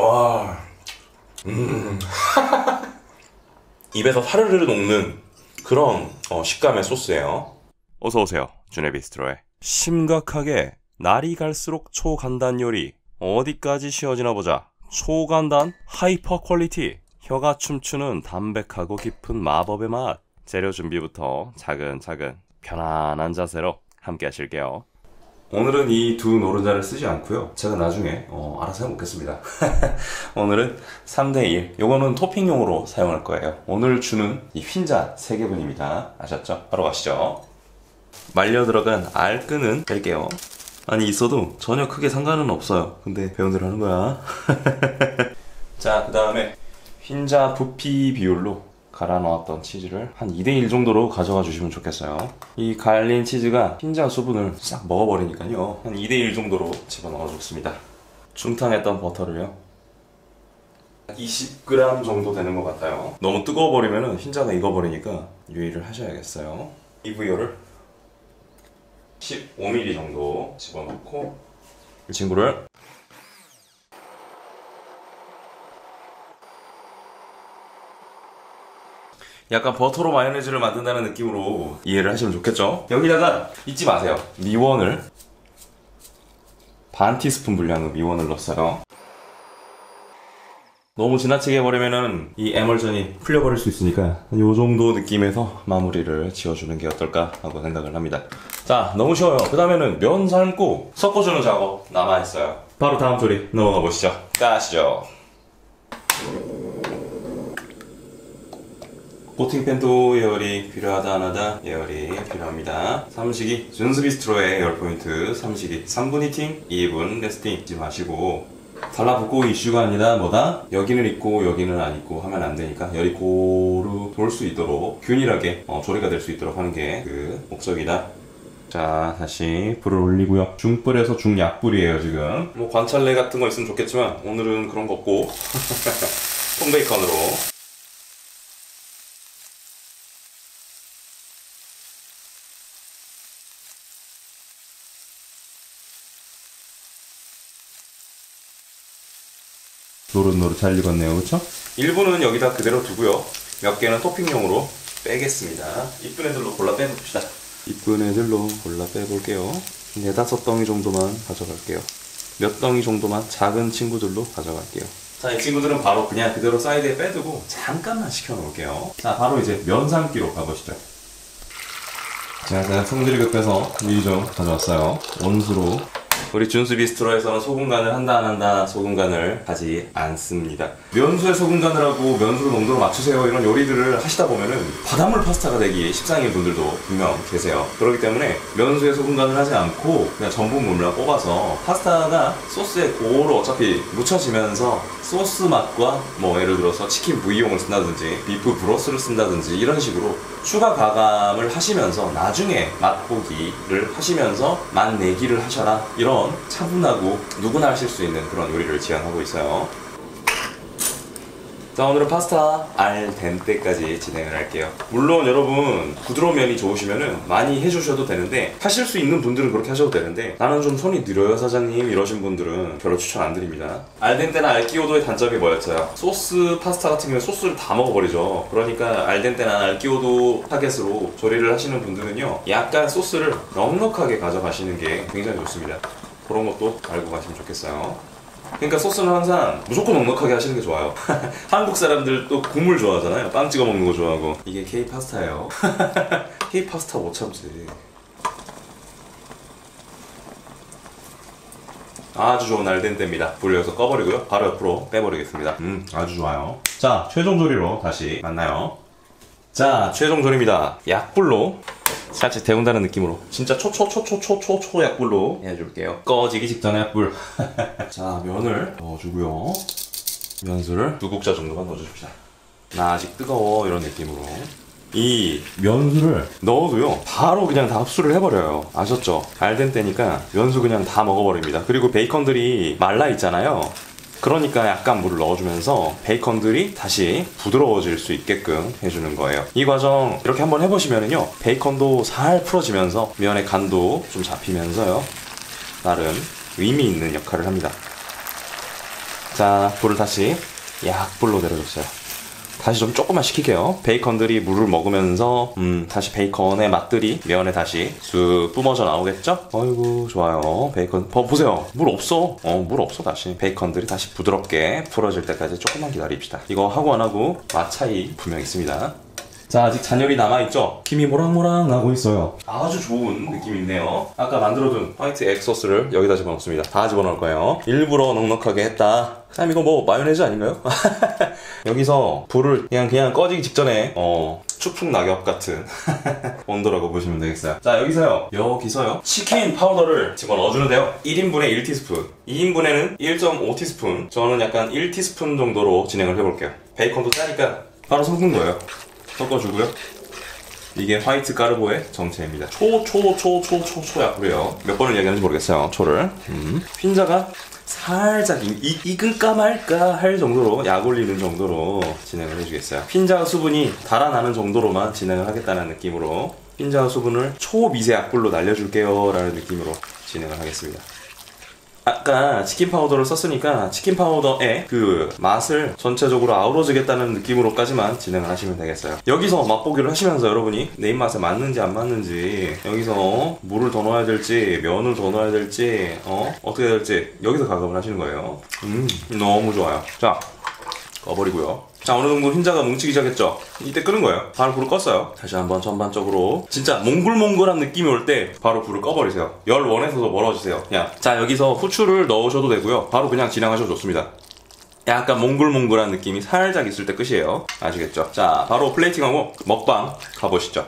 와, 입에서 사르르 녹는 그런 식감의 소스예요. 어서오세요, 주네비스트로에. 심각하게 날이 갈수록 초간단 요리, 어디까지 쉬어지나 보자. 초간단 하이퍼 퀄리티, 혀가 춤추는 담백하고 깊은 마법의 맛. 재료 준비부터 차근차근 편안한 자세로 함께 하실게요. 오늘은 이 두 노른자를 쓰지 않고요, 제가 나중에 알아서 해먹겠습니다. 오늘은 3대1, 요거는 토핑용으로 사용할 거예요. 오늘 주는 이 흰자 3개분입니다. 아셨죠? 바로 가시죠. 말려 들어간 알끈은 뺄게요. 아니, 있어도 전혀 크게 상관은 없어요. 근데 배운대로 하는 거야. 자, 그 다음에 흰자 부피 비율로 갈아 넣었던 치즈를 한 2대1 정도로 가져가 주시면 좋겠어요. 이 갈린 치즈가 흰자 수분을 싹 먹어버리니까요, 한 2대1 정도로 집어넣어 줬습니다. 중탕했던 버터를요, 20g 정도 되는 것 같아요. 너무 뜨거워버리면 흰자가 익어버리니까 유의를 하셔야겠어요. EVO를 15mm 정도 집어넣고, 이 친구를 약간 버터로 마요네즈를 만든다는 느낌으로 이해를 하시면 좋겠죠? 여기다가 잊지 마세요, 미원을 반 티스푼 분량의 미원을 넣었어요. 너무 지나치게 해버리면은 이 에멀전이 풀려버릴 수 있으니까 이 정도 느낌에서 마무리를 지어주는 게 어떨까 하고 생각을 합니다. 자, 너무 쉬워요. 그 다음에는 면 삶고 섞어주는 작업 남아있어요. 바로 다음 조리 넘어가 보시죠. 가시죠. 코팅팬도 예열이 필요하다 안 하다, 예열이 필요합니다. 삼식이 준스비스트로의 예열 포인트. 삼식이 3분 히팅, 2분 레스팅 잊지 마시고, 달라붙고 이슈가 아니라 뭐다? 여기는 있고 여기는 안 있고 하면 안 되니까 열이 고루 돌 수 있도록 균일하게 조리가 될 수 있도록 하는 게 그 목적이다. 자, 다시 불을 올리고요. 중불에서 중약불이에요 지금. 뭐 관찰래 같은 거 있으면 좋겠지만 오늘은 그런 거 없고 통베이컨으로. 노릇노릇 잘 익었네요, 그쵸? 1분은 여기다 그대로 두고요, 몇 개는 토핑용으로 빼겠습니다. 이쁜 애들로 골라 빼봅시다. 이쁜 애들로 골라 빼볼게요. 4-5덩이 정도만 가져갈게요. 몇 덩이 정도만 작은 친구들로 가져갈게요. 자, 이 친구들은 바로 그냥 그대로 사이드에 빼두고 잠깐만 식혀 놓을게요. 자, 바로 이제 면 삶기로 가보시죠. 제가 성질이 급해서 미리 좀 가져왔어요. 온수로. 우리 준스비스트로에서는 소금 간을 한다 안 한다, 소금 간을 하지 않습니다. 면수에 소금 간을 하고 면수를 농도를 맞추세요 이런 요리들을 하시다 보면은 바닷물 파스타가 되기 십상인 분들도 분명 계세요. 그렇기 때문에 면수에 소금 간을 하지 않고 그냥 전분물만 뽑아서 파스타가 소스에 고루 어차피 묻혀지면서 소스 맛과 뭐 예를 들어서 치킨 부이용을 쓴다든지 비프 브로스를 쓴다든지 이런 식으로 추가 가감을 하시면서 나중에 맛보기를 하시면서 맛내기를 하셔라, 이런 차분하고 누구나 하실 수 있는 그런 요리를 지향하고 있어요. 자, 오늘은 파스타 알 덴테까지 진행을 할게요. 물론 여러분 부드러운 면이 좋으시면은 많이 해주셔도 되는데, 하실 수 있는 분들은 그렇게 하셔도 되는데, 나는 좀 손이 느려요 사장님 이러신 분들은 별로 추천 안 드립니다. 알 덴테나 알끼오도의 단점이 뭐였어요? 소스 파스타 같은 경우에 소스를 다 먹어버리죠. 그러니까 알 덴테나 알끼오도 타겟으로 조리를 하시는 분들은요, 약간 소스를 넉넉하게 가져가시는 게 굉장히 좋습니다. 그런 것도 알고 가시면 좋겠어요. 그러니까 소스는 항상 무조건 넉넉하게 하시는 게 좋아요. 한국 사람들 또 국물 좋아하잖아요. 빵 찍어 먹는 거 좋아하고. 이게 K 파스타예요. K 파스타 못 참지. 아주 좋은 알덴테입니다. 불을 여기서 꺼버리고요, 바로 옆으로 빼버리겠습니다. 아주 좋아요. 자, 최종 조리로 다시 만나요. 자, 최종 조리입니다. 약불로 살짝 데운다는 느낌으로, 진짜 초초 약불로 해줄게요. 꺼지기 직전의 약불. 자, 면을 넣어주고요. 면수를 2국자 정도만 넣어줍시다. 나 아직 뜨거워 이런 느낌으로. 이 면수를 넣어도요, 바로 그냥 다 흡수를 해버려요. 아셨죠? 알덴테니까 면수 그냥 다 먹어버립니다. 그리고 베이컨들이 말라있잖아요. 그러니까 약간 물을 넣어주면서 베이컨들이 다시 부드러워질 수 있게끔 해주는 거예요. 이 과정 이렇게 한번 해보시면은요, 베이컨도 살 풀어지면서 면의 간도 좀 잡히면서요, 나름 의미 있는 역할을 합니다. 자, 불을 다시 약불로 내려줬어요. 다시 좀 조금만 식힐게요. 베이컨들이 물을 먹으면서 다시 베이컨의 맛들이 면에 다시 쑥 뿜어져 나오겠죠? 어이구 좋아요. 베이컨 보세요. 물 없어. 물 없어. 다시 베이컨들이 다시 부드럽게 풀어질 때까지 조금만 기다립시다. 이거 하고 안 하고 맛 차이 분명 있습니다. 자, 아직 잔열이 남아있죠? 김이 모락모락 나고 있어요. 아주 좋은 느낌이네요. 아까 만들어둔 화이트 egg 소스를 여기다 집어넣습니다. 다 집어넣을 거예요. 일부러 넉넉하게 했다. 그럼 이거 뭐 마요네즈 아닌가요? 여기서 불을 그냥 꺼지기 직전에 축축 낙엽 같은 온도라고 보시면 되겠어요. 자, 여기서요 치킨 파우더를 집어넣어주는데요. 1인분에 1티스푼, 2인분에는 1.5티스푼, 저는 약간 1티스푼 정도로 진행을 해볼게요. 베이컨도 짜니까 바로 섞는 거예요. 섞어주고요. 이게 화이트 까르보의 정체입니다. 초약불이에요. 몇 번을 얘기하는지 모르겠어요. 초를. 흰자가 살짝 익을까 말까 할 정도로 약 올리는 정도로 진행을 해주겠어요. 흰자 수분이 달아나는 정도로만 진행을 하겠다는 느낌으로 흰자 수분을 초미세 약불로 날려줄게요 라는 느낌으로 진행을 하겠습니다. 아까 치킨 파우더를 썼으니까 치킨 파우더의 그 맛을 전체적으로 아우러지겠다는 느낌으로까지만 진행을 하시면 되겠어요. 여기서 맛보기를 하시면서 여러분이 내 입맛에 맞는지 안 맞는지, 여기서 물을 더 넣어야 될지 면을 더 넣어야 될지 어떻게 해야 될지 여기서 가감을 하시는 거예요. 너무 좋아요. 자, 꺼버리고요. 자, 어느 정도 흰자가 뭉치기 시작했죠? 이때 끄는 거예요. 바로 불을 껐어요. 다시 한번 전반적으로 진짜 몽글몽글한 느낌이 올 때 바로 불을 꺼버리세요. 열 원에서도 멀어지세요. 그냥. 자, 여기서 후추를 넣으셔도 되고요. 바로 그냥 진행하셔도 좋습니다. 약간 몽글몽글한 느낌이 살짝 있을 때 끝이에요. 아시겠죠? 자, 바로 플레이팅하고 먹방 가보시죠.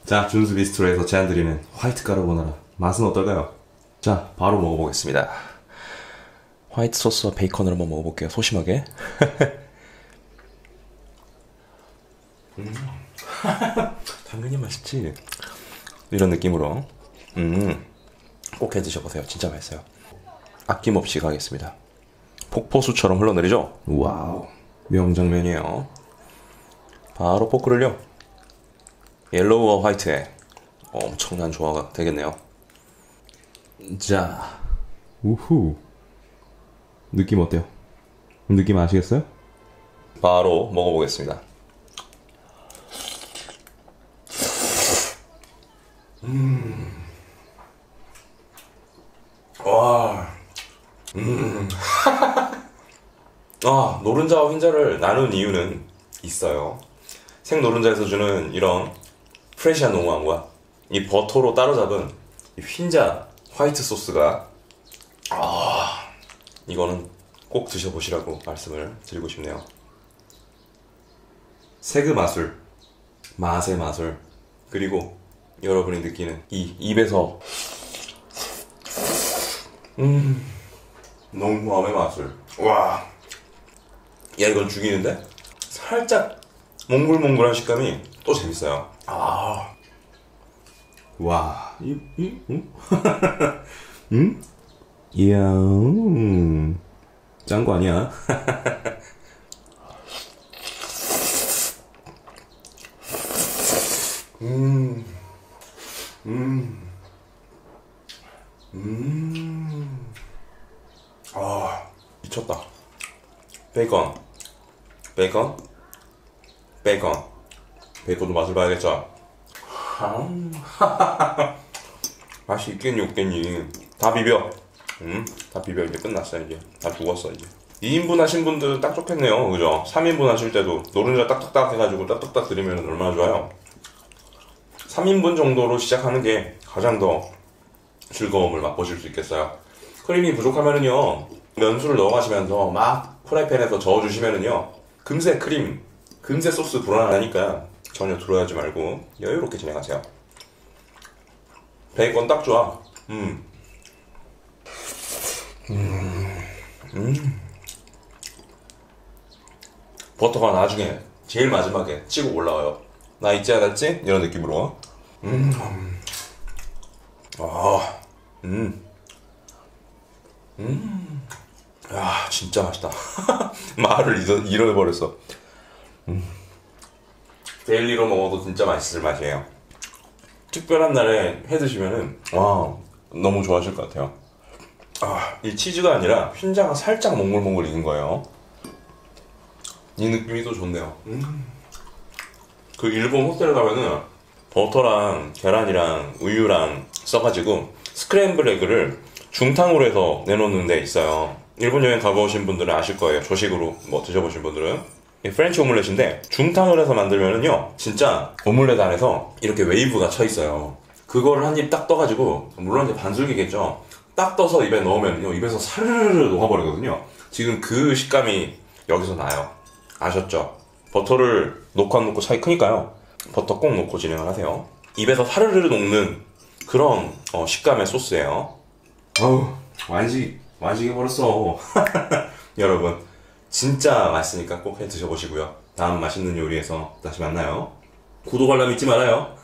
자, 준수 비스트로에서 제안드리는 화이트 까르보나라 맛은 어떨까요? 자, 바로 먹어보겠습니다. 화이트 소스와 베이컨을 한번 먹어볼게요. 소심하게. 당연히 맛있지. 이런 느낌으로 꼭 해드셔보세요. 진짜 맛있어요. 아낌없이 가겠습니다. 폭포수처럼 흘러내리죠? 와우, 명장면이에요. 바로 포크를요, 옐로우와 화이트에 엄청난 조화가 되겠네요. 자, 우후, 느낌 어때요? 느낌 아시겠어요? 바로 먹어보겠습니다. 와, 노른자와 흰자를 나눈 이유는 있어요. 생 노른자에서 주는 이런 프레시한 농후함과 이 버터로 따로잡은 이 흰자 화이트 소스가 이거는 꼭 드셔보시라고 말씀을 드리고 싶네요. 세그 마술, 맛의 마술, 그리고 여러분이 느끼는 이 입에서 농후함의 마술. 와, 야, 이건 죽이는데? 살짝 몽글몽글한 식감이 또 재밌어요. 와, 이야, 짠 거 아니야? 미쳤다. 베이컨도 맛을 봐야겠죠? 맛이 있겠니 없겠니. 다 비벼. 다 비벼. 이제 끝났어. 이제 다 죽었어. 이제 2인분 하신 분들은 딱 좋겠네요. 그죠? 3인분 하실 때도 노른자 딱딱딱 해가지고 딱딱딱 드리면 얼마나 좋아요. 3인분 정도로 시작하는 게 가장 더 즐거움을 맛보실 수 있겠어요. 크림이 부족하면은요, 면수를 넣어가시면서 막 프라이팬에서 저어주시면은요, 금세 소스 불어나니까 전혀 들어가지 말고 여유롭게 진행하세요. 베이컨 딱 좋아. 버터가 나중에 제일 마지막에 치고 올라와요. 나 있지 않았지? 이런 느낌으로. 아, 야, 진짜 맛있다. 말을 잃어버렸어. 데일리로 먹어도 진짜 맛있을 맛이에요. 특별한 날에 해 드시면은, 와, 너무 좋아하실 것 같아요. 아, 이 치즈가 아니라 흰자가 살짝 몽글몽글 익은 거예요. 이 느낌이 또 좋네요. 그 일본 호텔 가면은 버터랑 계란이랑 우유랑 써가지고 스크램블 에그를 중탕으로 해서 내놓는 데 있어요. 일본 여행 가보신 분들은 아실 거예요. 조식으로 뭐 드셔보신 분들은. 프렌치 오믈렛인데 중탕을 해서 만들면은요 진짜 오믈렛 안에서 이렇게 웨이브가 쳐 있어요. 그거를 한 입 딱 떠가지고, 물론 이제 반숙이겠죠. 딱 떠서 입에 넣으면요 입에서 사르르르 녹아버리거든요. 지금 그 식감이 여기서 나요. 아셨죠? 버터를 놓고 안 놓고 차이 크니까요. 버터 꼭 놓고 진행을 하세요. 입에서 사르르르 녹는 그런 식감의 소스예요. 어우, 완식해버렸어. 여러분, 진짜 맛있으니까 꼭 해 드셔보시고요. 다음 맛있는 요리에서 다시 만나요. 구독 알람 잊지 말아요.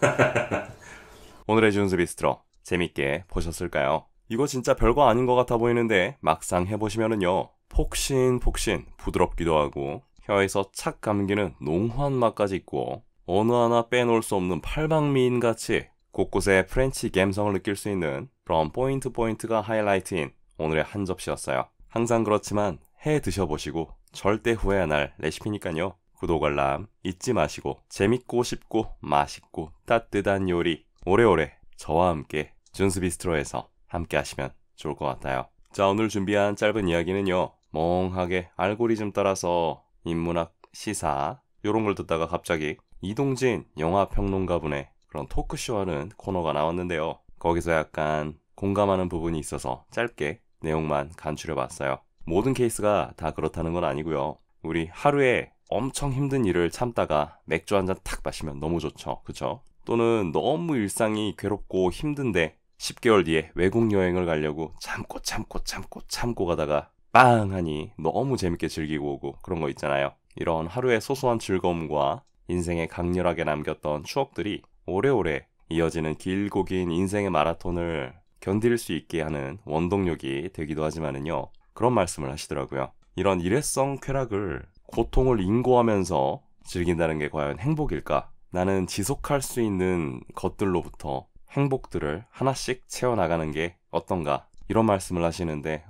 오늘의 준수 비스트로 재밌게 보셨을까요? 이거 진짜 별거 아닌 것 같아 보이는데 막상 해보시면은요 폭신폭신 부드럽기도 하고 혀에서 착 감기는濃厚 맛까지 있고 어느 하나 빼놓을 수 없는 팔방미인같이 곳곳에 프렌치 감성을 느낄 수 있는 그런 포인트가 하이라이트인 오늘의 한 접시였어요. 항상 그렇지만 해 드셔보시고 절대 후회 안 할 레시피니까요. 구독 알람 잊지 마시고 재밌고 쉽고 맛있고 따뜻한 요리 오래오래 저와 함께 준수 비스트로에서 함께 하시면 좋을 것 같아요. 자, 오늘 준비한 짧은 이야기는요 멍하게 알고리즘 따라서 인문학, 시사 요런 걸 듣다가 갑자기 이동진 영화평론가분의 그런 토크쇼하는 코너가 나왔는데요. 거기서 약간 공감하는 부분이 있어서 짧게 내용만 간추려봤어요. 모든 케이스가 다 그렇다는 건 아니고요. 우리 하루에 엄청 힘든 일을 참다가 맥주 한 잔 탁 마시면 너무 좋죠. 그쵸? 또는 너무 일상이 괴롭고 힘든데 10개월 뒤에 외국 여행을 가려고 참고 가다가 빵 하니 너무 재밌게 즐기고 오고 그런 거 있잖아요. 이런 하루의 소소한 즐거움과 인생에 강렬하게 남겼던 추억들이 오래오래 이어지는 길고 긴 인생의 마라톤을 견딜 수 있게 하는 원동력이 되기도 하지만은요. 그런 말씀을 하시더라고요. 이런 일회성 쾌락을 고통을 인고하면서 즐긴다는 게 과연 행복일까? 나는 지속할 수 있는 것들로부터 행복들을 하나씩 채워나가는 게 어떤가? 이런 말씀을 하시는데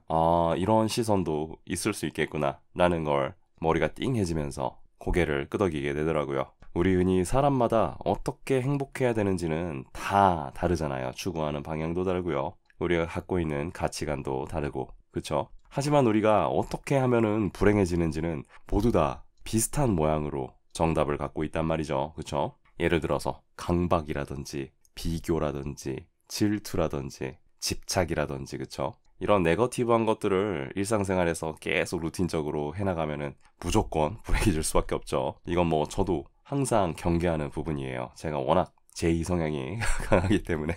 이런 시선도 있을 수 있겠구나 라는 걸 머리가 띵해지면서 고개를 끄덕이게 되더라고요. 우리 흔히 사람마다 어떻게 행복해야 되는지는 다 다르잖아요. 추구하는 방향도 다르고요. 우리가 갖고 있는 가치관도 다르고 그쵸? 하지만 우리가 어떻게 하면은 불행해지는지는 모두 다 비슷한 모양으로 정답을 갖고 있단 말이죠. 그쵸? 예를 들어서 강박이라든지 비교라든지 질투라든지 집착이라든지 그쵸? 이런 네거티브한 것들을 일상생활에서 계속 루틴적으로 해나가면은 무조건 불행해질 수밖에 없죠. 이건 뭐 저도 항상 경계하는 부분이에요. 제가 워낙 제2 성향이 강하기 때문에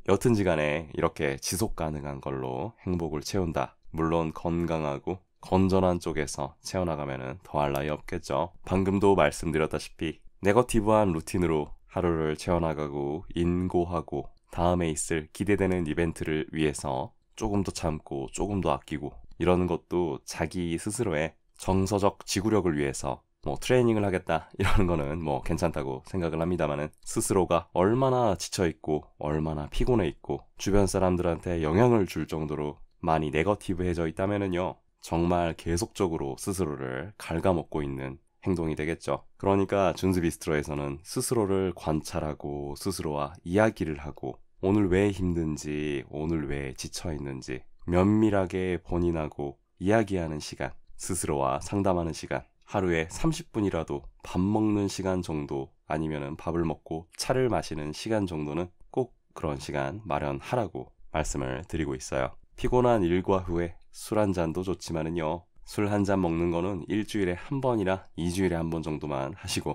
여튼지간에 이렇게 지속 가능한 걸로 행복을 채운다. 물론 건강하고 건전한 쪽에서 채워나가면 더할 나위 없겠죠. 방금도 말씀드렸다시피 네거티브한 루틴으로 하루를 채워나가고 인고하고 다음에 있을 기대되는 이벤트를 위해서 조금 더 참고 조금 더 아끼고 이러는 것도 자기 스스로의 정서적 지구력을 위해서 뭐 트레이닝을 하겠다 이러는 거는 뭐 괜찮다고 생각을 합니다만은 스스로가 얼마나 지쳐있고 얼마나 피곤해있고 주변 사람들한테 영향을 줄 정도로 많이 네거티브해져 있다면은요 정말 계속적으로 스스로를 갉아먹고 있는 행동이 되겠죠. 그러니까 준수 비스트로에서는 스스로를 관찰하고 스스로와 이야기를 하고 오늘 왜 힘든지 오늘 왜 지쳐있는지 면밀하게 본인하고 이야기하는 시간, 스스로와 상담하는 시간, 하루에 30분이라도 밥 먹는 시간 정도 아니면은 밥을 먹고 차를 마시는 시간 정도는 꼭 그런 시간 마련하라고 말씀을 드리고 있어요. 피곤한 일과 후에 술 한 잔도 좋지만은요 술 한 잔 먹는 거는 일주일에 한 번이나 2주일에 한 번 정도만 하시고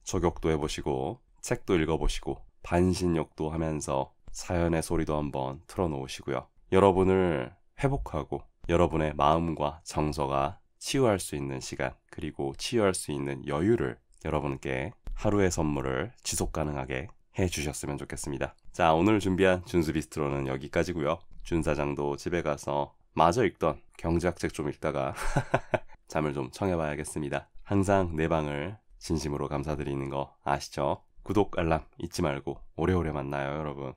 조격도 해보시고 책도 읽어보시고 반신욕도 하면서 사연의 소리도 한번 틀어놓으시고요. 여러분을 회복하고 여러분의 마음과 정서가 치유할 수 있는 시간 그리고 치유할 수 있는 여유를 여러분께 하루의 선물을 지속 가능하게 해주셨으면 좋겠습니다. 자, 오늘 준비한 준수 비스트로는 여기까지고요. 준 사장도 집에 가서 마저 읽던 경제학 책 좀 읽다가 잠을 좀 청해봐야겠습니다. 항상 내 방을 진심으로 감사드리는 거 아시죠? 구독, 알람 잊지 말고 오래오래 만나요, 여러분.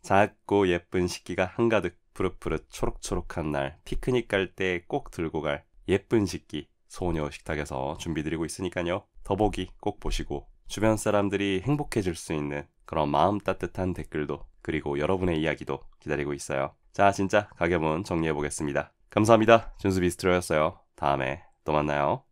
작고 예쁜 식기가 한가득 푸릇푸릇 초록초록한 날 피크닉 갈 때 꼭 들고 갈 예쁜 식기 소녀 식탁에서 준비드리고 있으니까요. 더보기 꼭 보시고 주변 사람들이 행복해질 수 있는 그런 마음 따뜻한 댓글도 그리고 여러분의 이야기도 기다리고 있어요. 자, 진짜 가계문 정리해보겠습니다. 감사합니다. 준수 비스트로였어요. 다음에 또 만나요.